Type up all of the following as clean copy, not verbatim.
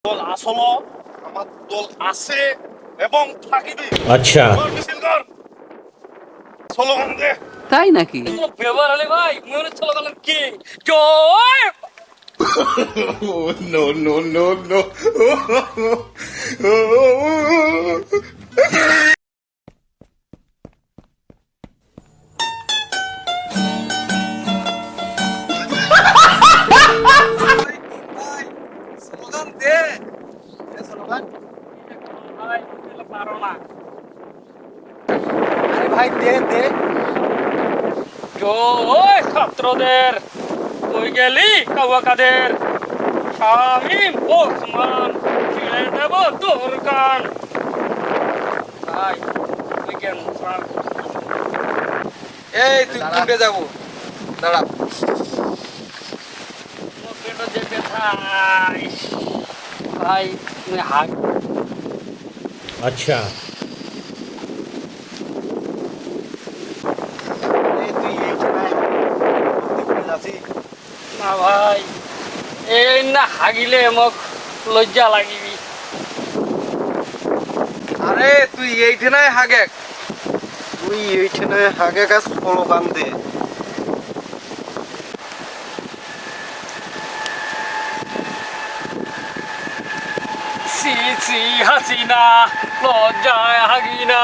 দল আসলো আমার দল আছে এবং থাকিবে। আচ্ছা মিছিল কর, স্লোগান দে। তাই নাকি? কোনো ব্যবহার হলে ভাই মনে হচ্ছিল কি জয় no no no no slogan দে স্লোগান ভাই পারো না। আরে ভাই দে দে। জয় ছাত্রদের কই গেলি কাওয়া কাদের শামিম ওসমান ছেড়ে দেব তোর গান ভাই তুই কেন স্যার এই তুই কোনটা যাব? দাঁড়া। পেটো যেতে ভাই ভাই তুমি হাগ আচ্ছা না ভাই এই না হাগিলে মোক লজ্জা লাগিবি। আরে তুই এইখানে হাগে। তুই এইখানে হাগে কা স্লোগান দে। সি সি হাসিনা লজ্জায় হাগিনা।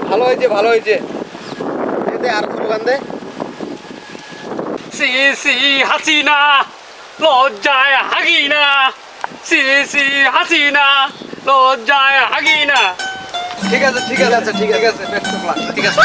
ভালো হয়েছে ভালো হয়েছে। দে আর স্লোগান দে। সি সি হাসিনা লজ্জায় হাগিনা সি সি হাসিনা লজ্জায় হাগিনা। ঠিক আছে ঠিক আছে ঠিক আছে ঠিক আছে ঠিক আছে